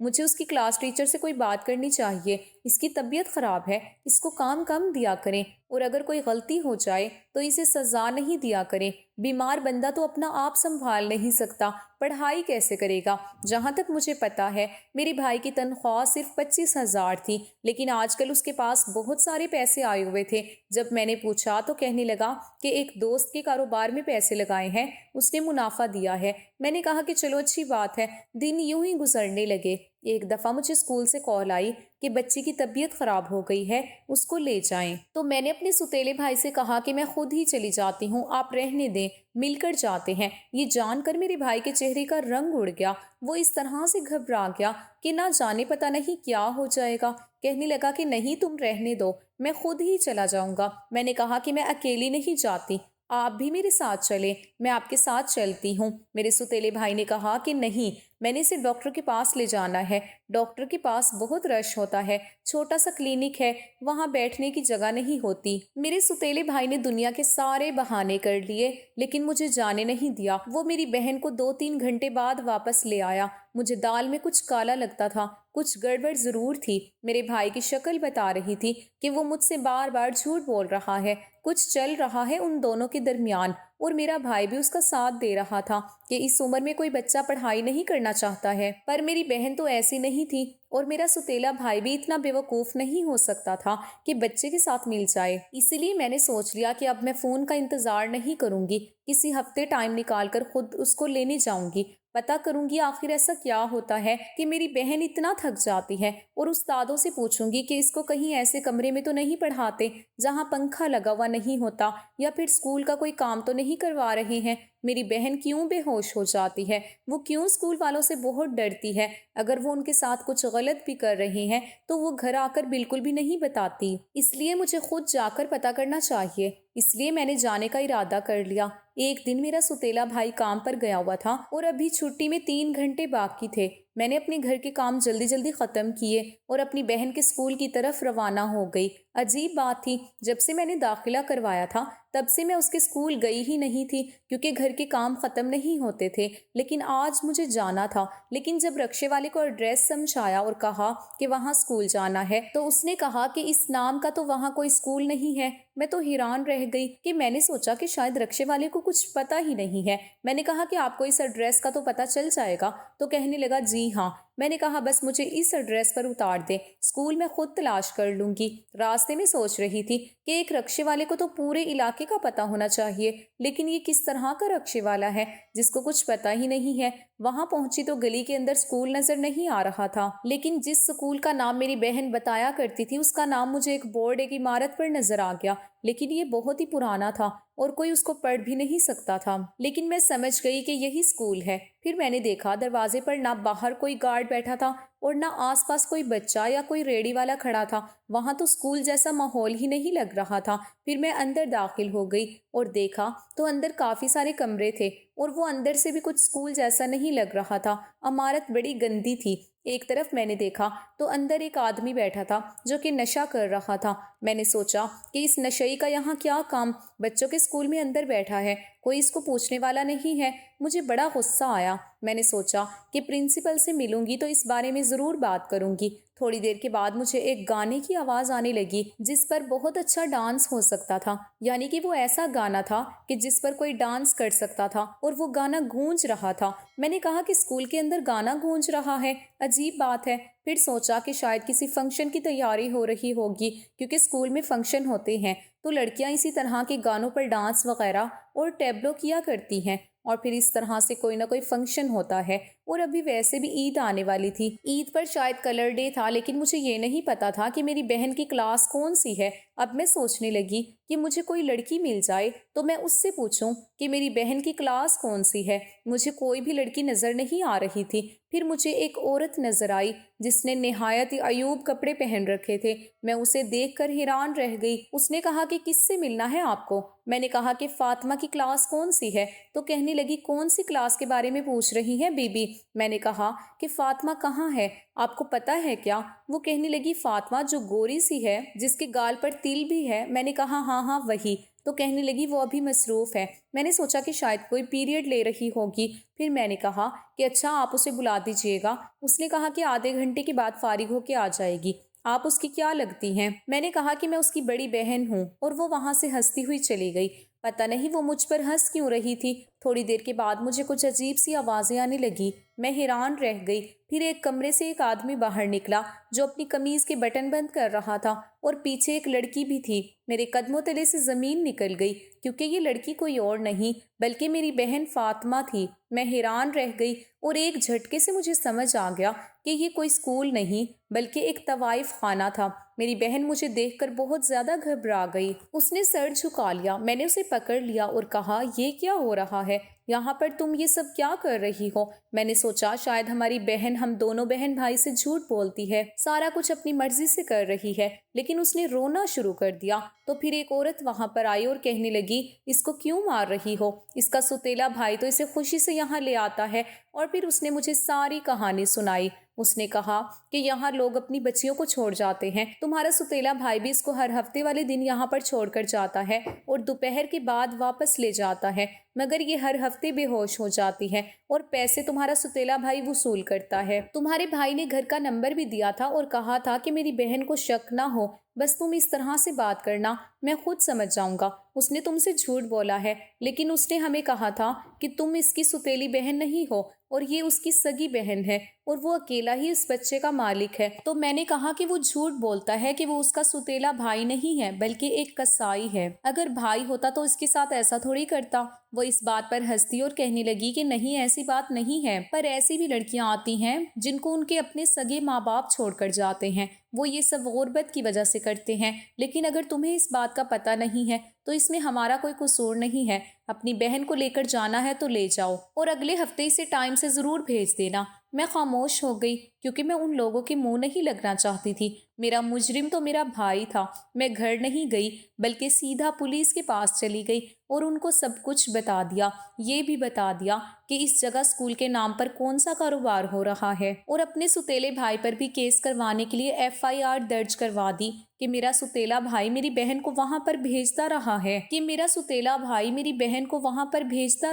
مجھے اس کی class teacher سے کوئی بات کرنی چاہیے، اس کی طبیعت خراب ہے، اس کو کام کم دیا کریں، اور اگر کوئی غلطی ہو جائے تو اسے سزا نہیں دیا کریں۔ بیمار بندہ تو اپنا آپ سنبھال نہیں سکتا، پڑھائی کیسے کرے گا؟ جہاں تک مجھے پتا ہے میرے بھائی کی تنخواہ صرف 25,000 تھی، لیکن آج کل اس کے پاس بہت سارے پیسے آئے ہوئے تھے۔ جب میں نے پوچھا تو کہنے لگا کہ ایک دوست کے کاروبار میں پیسے لگائے ہیں، اس نے منافع دیا ہے۔ میں نے کہا کہ چلو اچھی بات ہے۔ دن یوں ہی گزرنے لگے۔ ایک دفعہ مجھے اسکول سے کال آئی کہ بچی کی طبیعت خراب ہو گئی ہے، اس کو لے جائیں۔ تو میں نے اپنے ستیلے بھائی سے کہا کہ میں خود ہی چلی جاتی ہوں، آپ رہنے دیں، مل کر جاتے ہیں۔ یہ جان کر میرے بھائی کے چہرے کا رنگ اڑ گیا، وہ اس طرح سے گھبرا گیا کہ نہ جانے پتہ نہیں کیا ہو جائے گا۔ کہنے لگا کہ نہیں، تم رہنے دو، میں خود ہی چلا جاؤں گا۔ میں نے کہا کہ میں اکیلی نہیں جاتی، آپ بھی میرے ساتھ چلیں، میں آپ کے ساتھ چلتی ہوں۔ میرے ستیلے بھائی نے کہا کہ نہیں، میں نے اسے ڈاکٹر کے پاس لے جانا ہے، ڈاکٹر کے پاس بہت رش ہوتا ہے، چھوٹا سا کلینک ہے، وہاں بیٹھنے کی جگہ نہیں ہوتی۔ میرے ستیلے بھائی نے دنیا کے سارے بہانے کر لیے لیکن مجھے جانے نہیں دیا۔ وہ میری بہن کو 2-3 گھنٹے بعد واپس لے آیا۔ مجھے دال میں کچھ کالا لگتا تھا، کچھ گڑبڑ ضرور تھی۔ میرے بھائی کی شکل بتا رہی تھی کہ وہ مجھ سے بار بار جھوٹ بول رہا ہے، کچھ چل رہا ہے ان دونوں کے درمیان، اور میرا بھائی بھی اس کا ساتھ دے رہا تھا کہ اس عمر میں کوئی بچہ پڑھائی نہیں کرنا چاہتا ہے۔ پر میری بہن تو ایسی نہیں تھی، اور میرا ستیلا بھائی بھی اتنا بے وقوف نہیں ہو سکتا تھا کہ بچے کے ساتھ مل جائے۔ اسی لیے میں نے سوچ لیا کہ اب میں فون کا انتظار نہیں کروں گی، کسی ہفتے ٹائم نکال کر خود اس کو لینے جاؤں گی، پتا کروں گی آخر ایسا کیا ہوتا ہے کہ میری بہن اتنا تھک جاتی ہے، اور استادوں سے پوچھوں گی کہ اس کو کہیں ایسے کمرے میں تو نہیں پڑھاتے جہاں پنکھا لگا ہوا نہیں ہوتا، یا پھر اسکول کا کوئی کام تو نہیں کروا رہے ہیں۔ میری بہن کیوں بے ہوش ہو جاتی ہے؟ وہ کیوں اسکول والوں سے بہت ڈرتی ہے؟ اگر وہ ان کے ساتھ کچھ غلط بھی کر رہے ہیں تو وہ گھر آ کر بالکل بھی نہیں بتاتی۔ اس لیے مجھے خود جا کر پتا کرنا چاہیے۔ اس لیے میں نے جانے کا ارادہ کر لیا۔ ایک دن میرا ستیلا بھائی کام پر گیا ہوا تھا اور ابھی چھٹی میں 3 گھنٹے باقی تھے۔ میں نے اپنے گھر کے کام جلدی جلدی ختم کیے اور اپنی بہن کے اسکول کی طرف روانہ ہو گئی۔ عجیب بات تھی، جب سے میں نے داخلہ کروایا تھا تب سے میں اس کے اسکول گئی ہی نہیں تھی، کیونکہ گھر کے کام ختم نہیں ہوتے تھے، لیکن آج مجھے جانا تھا۔ لیکن جب رکشے والے کو ایڈریس سمجھایا اور کہا کہ وہاں اسکول جانا ہے تو اس نے کہا کہ اس نام کا تو وہاں کوئی اسکول نہیں ہے۔ میں تو حیران رہ گئی کہ میں نے سوچا کہ شاید رکشے والے کو کچھ پتہ ہی نہیں ہے۔ میں نے کہا کہ آپ کو اس ایڈریس کا تو پتہ چل جائے گا؟ تو کہنے لگا جی ہاں۔ میں نے کہا بس مجھے اس ایڈریس پر اتار دیں، اسکول میں خود تلاش کر لوں گی۔ راستے میں سوچ رہی تھی کہ ایک رکشے والے کو تو پورے علاقے کا پتہ ہونا چاہیے، لیکن یہ کس طرح کا رکشے والا ہے جس کو کچھ پتہ ہی نہیں ہے؟ وہاں پہنچی تو گلی کے اندر اسکول نظر نہیں آ رہا تھا، لیکن جس اسکول کا نام میری بہن بتایا کرتی تھی اس کا نام مجھے ایک بورڈ ایک عمارت پر نظر آ گیا، لیکن یہ بہت ہی پرانا تھا اور کوئی اس کو پڑھ بھی نہیں سکتا تھا۔ لیکن میں سمجھ گئی کہ یہی اسکول ہے۔ پھر میں نے دیکھا دروازے پر نہ باہر کوئی گارڈ بیٹھا تھا اور نہ آس پاس کوئی بچہ یا کوئی ریڑھی والا کھڑا تھا، وہاں تو اسکول جیسا ماحول ہی نہیں لگ رہا تھا۔ پھر میں اندر داخل ہو گئی اور دیکھا تو اندر کافی سارے کمرے تھے، اور وہ اندر سے بھی کچھ اسکول جیسا نہیں لگ رہا تھا۔ عمارت بڑی گندی تھی۔ ایک طرف میں نے دیکھا تو اندر ایک آدمی بیٹھا تھا جو کہ نشہ کر رہا تھا۔ میں نے سوچا کہ اس نشئی کا یہاں کیا کام؟ بچوں کے اسکول میں اندر بیٹھا ہے، کوئی اس کو پوچھنے والا نہیں ہے۔ مجھے بڑا غصہ آیا۔ میں نے سوچا کہ پرنسپل سے ملوں گی تو اس بارے میں ضرور بات کروں گی۔ تھوڑی دیر کے بعد مجھے ایک گانے کی آواز آنے لگی جس پر بہت اچھا ڈانس ہو سکتا تھا، یعنی کہ وہ ایسا گانا تھا کہ جس پر کوئی ڈانس کر سکتا تھا، اور وہ گانا گونج رہا تھا۔ میں نے کہا کہ اسکول کے اندر گانا گونج رہا ہے، عجیب بات ہے۔ پھر سوچا کہ شاید کسی فنکشن کی تیاری ہو رہی ہوگی، کیونکہ اسکول میں فنکشن ہوتے ہیں تو لڑکیاں اسی طرح کے گانوں پر ڈانس وغیرہ اور ٹیبلو کیا کرتی ہیں، اور پھر اس طرح سے کوئی نہ کوئی فنکشن ہوتا ہے۔ اور ابھی ویسے بھی عید آنے والی تھی، عید پر شاید کلر ڈے تھا، لیکن مجھے یہ نہیں پتا تھا کہ میری بہن کی کلاس کون سی ہے۔ اب میں سوچنے لگی کہ مجھے کوئی لڑکی مل جائے تو میں اس سے پوچھوں کہ میری بہن کی کلاس کون سی ہے۔ مجھے کوئی بھی لڑکی نظر نہیں آ رہی تھی۔ پھر مجھے ایک عورت نظر آئی جس نے نہایت ہی عیوب کپڑے پہن رکھے تھے۔ میں اسے دیکھ کر حیران رہ گئی۔ اس نے کہا کہ کس سے ملنا ہے آپ کو؟ میں نے کہا کہ فاطمہ کی کلاس کون سی ہے؟ تو کہنے لگی کون سی کلاس کے بارے میں پوچھ رہی ہیں بی بی؟ میں نے کہا کہ فاطمہ کہاں ہے، آپ کو پتہ ہے کیا؟ وہ کہنے لگی فاطمہ جو گوری سی ہے جس کے گال پر تل بھی ہے۔ میں نے کہا ہاں ہاں وہی۔ تو کہنے لگی وہ ابھی مصروف ہے۔ میں نے سوچا کہ شاید کوئی پیریڈ لے رہی ہوگی، پھر میں نے کہا کہ اچھا آپ اسے بلا دیجیے گا۔ اس نے کہا کہ آدھے گھنٹے کے بعد فارغ ہو کے آ جائے گی۔ آپ اس کی کیا لگتی ہیں؟ میں نے کہا کہ میں اس کی بڑی بہن ہوں، اور وہ وہاں سے ہنستی ہوئی چلی گئی۔ پتہ نہیں وہ مجھ پر ہنس کیوں رہی تھی۔ تھوڑی دیر کے بعد مجھے کچھ عجیب سی آوازیں آنے لگی۔ میں حیران رہ گئی۔ پھر ایک کمرے سے ایک آدمی باہر نکلا جو اپنی قمیض کے بٹن بند کر رہا تھا، اور پیچھے ایک لڑکی بھی تھی۔ میرے قدموں تلے سے زمین نکل گئی، کیونکہ یہ لڑکی کوئی اور نہیں بلکہ میری بہن فاطمہ تھی۔ میں حیران رہ گئی، اور ایک جھٹکے سے مجھے سمجھ آ گیا کہ یہ کوئی اسکول نہیں بلکہ ایک طوائف خانہ تھا۔ میری بہن مجھے دیکھ کر بہت زیادہ گھبرا گئی۔ اس نے سر جھکا لیا۔ میں نے اسے پکڑ لیا اور کہا، یہ کیا ہو رہا ہے؟ یہاں پر تم یہ سب کیا کر رہی ہو؟ میں نے سوچا شاید ہماری بہن ہم دونوں بہن بھائی سے جھوٹ بولتی ہے، سارا کچھ اپنی مرضی سے کر رہی ہے، لیکن اس نے رونا شروع کر دیا۔ تو پھر ایک عورت وہاں پر آئی اور کہنے لگی، اس کو کیوں مار رہی ہو؟ اس کا سوتیلا بھائی تو اسے خوشی سے یہاں لے آتا ہے۔ اور پھر اس نے مجھے ساری کہانی سنائی۔ اس نے کہا کہ یہاں لوگ اپنی بچیوں کو چھوڑ جاتے ہیں، تمہارا سوتیلا بھائی بھی اس کو ہر ہفتے والے دن یہاں پر چھوڑ کر جاتا ہے اور دوپہر کے بعد واپس لے جاتا ہے، مگر یہ ہر ہفتے بے ہوش ہو جاتی ہے اور پیسے تمہارا سوتیلا بھائی وصول کرتا ہے۔ تمہارے بھائی نے گھر کا نمبر بھی دیا تھا اور کہا تھا کہ میری بہن کو شک نہ ہو، بس تم اس طرح سے بات کرنا، میں خود سمجھ جاؤں گا۔ اس نے تم سے جھوٹ بولا ہے، لیکن اس نے ہمیں کہا تھا کہ تم اس کی سوتیلی بہن نہیں ہو اور یہ اس کی سگی بہن ہے، اور وہ اکیلا ہی اس بچے کا مالک ہے۔ تو میں نے کہا کہ وہ جھوٹ بولتا ہے کہ وہ اس کا سوتیلا بھائی نہیں ہے بلکہ ایک قصائی ہے، اگر بھائی ہوتا تو اس کے ساتھ ایسا تھوڑی کرتا۔ وہ اس بات پر ہنستی اور کہنے لگی کہ نہیں، ایسی بات نہیں ہے، پر ایسی بھی لڑکیاں آتی ہیں جن کو ان کے اپنے سگے ماں باپ چھوڑ کر جاتے ہیں، وہ یہ سب غربت کی وجہ سے کرتے ہیں، لیکن اگر تمہیں اس بات کا پتہ نہیں ہے تو اس میں ہمارا کوئی قصور نہیں ہے۔ اپنی بہن کو لے کر جانا ہے تو لے جاؤ، اور اگلے ہفتے اسے ٹائم سے ضرور بھیج دینا۔ میں خاموش ہو گئی، کیونکہ میں ان لوگوں کے منہ نہیں لگنا چاہتی تھی۔ میرا مجرم تو میرا بھائی تھا۔ میں گھر نہیں گئی بلکہ سیدھا پولیس کے پاس چلی گئی اور ان کو سب کچھ بتا دیا۔ یہ بھی بتا دیا کہ اس جگہ اسکول کے نام پر کون سا کاروبار ہو رہا ہے، اور اپنے سوتیلے بھائی پر بھی کیس کروانے کے لیے FIR درج کروا دی کہ میرا سوتیلا بھائی میری بہن کو وہاں پر بھیجتا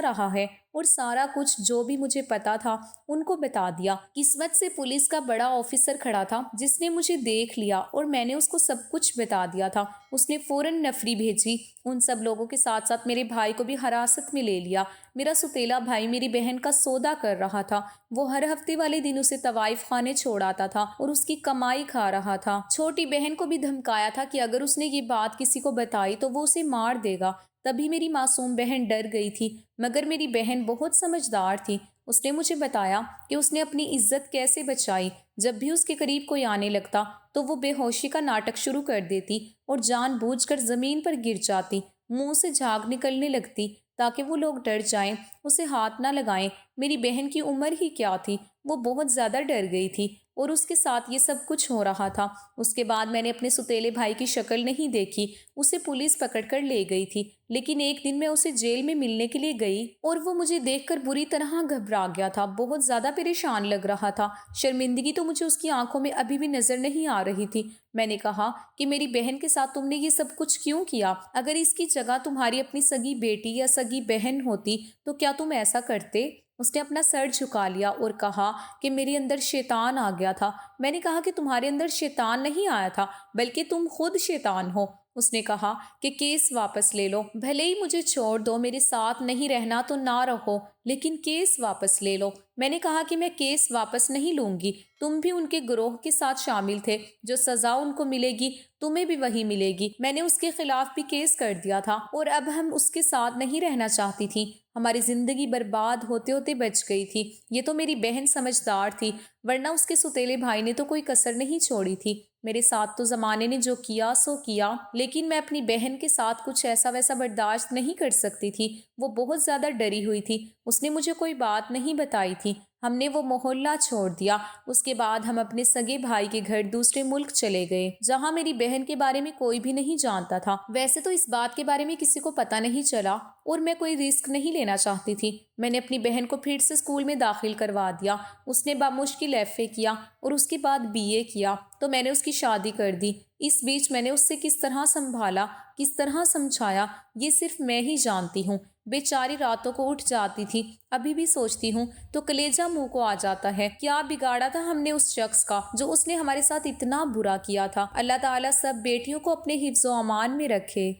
رہا ہے اور سارا کچھ جو بھی مجھے پتا تھا ان کو بتا دیا۔ قسمت سے پولیس کا بڑا آفیسر کھڑا تھا جس نے مجھے دیکھ لیا اور میں نے اس کو سب کچھ بتا دیا تھا۔ اس نے فوراً نفری بھیجی، ان سب لوگوں کے ساتھ ساتھ میرے بھائی کو بھی حراست میں لے لیا۔ میرا سوتیلا بھائی میری بہن کا سودا کر رہا تھا، وہ ہر ہفتے والے دن اسے طوائف خانے چھوڑ آتا تھا اور اس کی کمائی کھا رہا تھا۔ چھوٹی بہن کو بھی دھمکایا تھا کہ اگر اس نے یہ بات کسی کو بتائی تو وہ اسے مار دے گا۔ تبھی میری معصوم بہن ڈر گئی تھی، مگر میری بہن بہت سمجھدار تھی۔ اس نے مجھے بتایا کہ اس نے اپنی عزت کیسے بچائی۔ جب بھی اس کے قریب کوئی آنے لگتا تو وہ بے ہوشی کا ناٹک شروع کر دیتی اور جان بوجھ کر زمین پر گر جاتی، منہ سے جھاگ نکلنے لگتی تاکہ وہ لوگ ڈر جائیں، اسے ہاتھ نہ لگائیں۔ میری بہن کی عمر ہی کیا تھی، وہ بہت زیادہ ڈر گئی تھی اور اس کے ساتھ یہ سب کچھ ہو رہا تھا۔ اس کے بعد میں نے اپنے سوتیلے بھائی کی شکل نہیں دیکھی، اسے پولیس پکڑ کر لے گئی تھی، لیکن ایک دن میں اسے جیل میں ملنے کے لیے گئی اور وہ مجھے دیکھ کر بری طرح گھبرا گیا تھا، بہت زیادہ پریشان لگ رہا تھا۔ شرمندگی تو مجھے اس کی آنکھوں میں ابھی بھی نظر نہیں آ رہی تھی۔ میں نے کہا کہ میری بہن کے ساتھ تم نے یہ سب کچھ کیوں کیا؟ اگر اس کی جگہ تمہاری اپنی سگی بیٹی یا سگی بہن ہوتی تو کیا تم ایسا کرتے؟ اس نے اپنا سر جھکا لیا اور کہا کہ میرے اندر شیطان آ گیا تھا۔ میں نے کہا کہ تمہارے اندر شیطان نہیں آیا تھا بلکہ تم خود شیطان ہو۔ اس نے کہا کہ کیس واپس لے لو، بھلے ہی مجھے چھوڑ دو، میرے ساتھ نہیں رہنا تو نہ رہو، لیکن کیس واپس لے لو۔ میں نے کہا کہ میں کیس واپس نہیں لوں گی، تم بھی ان کے گروہ کے ساتھ شامل تھے، جو سزا ان کو ملے گی تمہیں بھی وہی ملے گی۔ میں نے اس کے خلاف بھی کیس کر دیا تھا اور اب ہم اس کے ساتھ نہیں رہنا چاہتی تھی، ہماری زندگی برباد ہوتے ہوتے بچ گئی تھی۔ یہ تو میری بہن سمجھدار تھی، ورنہ اس کے سوتیلے بھائی نے تو کوئی کسر نہیں چھوڑی تھی۔ میرے ساتھ تو زمانے نے جو کیا سو کیا، لیکن میں اپنی بہن کے ساتھ کچھ ایسا ویسا برداشت نہیں کر سکتی تھی۔ وہ بہت زیادہ ڈری ہوئی تھی، اس نے مجھے کوئی بات نہیں بتائی تھی۔ ہم نے وہ محلہ چھوڑ دیا۔ اس کے بعد ہم اپنے سگے بھائی کے گھر دوسرے ملک چلے گئے جہاں میری بہن کے بارے میں کوئی بھی نہیں جانتا تھا۔ ویسے تو اس بات کے بارے میں کسی کو پتہ نہیں چلا اور میں کوئی رسک نہیں لینا چاہتی تھی۔ میں نے اپنی بہن کو پھر سے اسکول میں داخل کروا دیا۔ اس نے بمشکل ایف اے کیا اور اس کے بعد بی اے کیا تو میں نے اس کی شادی کر دی۔ اس بیچ میں نے اس سے کس طرح سنبھالا، کس طرح سمجھایا، یہ صرف میں ہی جانتی ہوں۔ بیچاری راتوں کو اٹھ جاتی تھی، ابھی بھی سوچتی ہوں تو کلیجہ منہ کو آ جاتا ہے۔ کیا بگاڑا تھا ہم نے اس شخص کا جو اس نے ہمارے ساتھ اتنا برا کیا تھا۔ اللہ تعالیٰ سب بیٹیوں کو اپنے حفظ و امان میں رکھے۔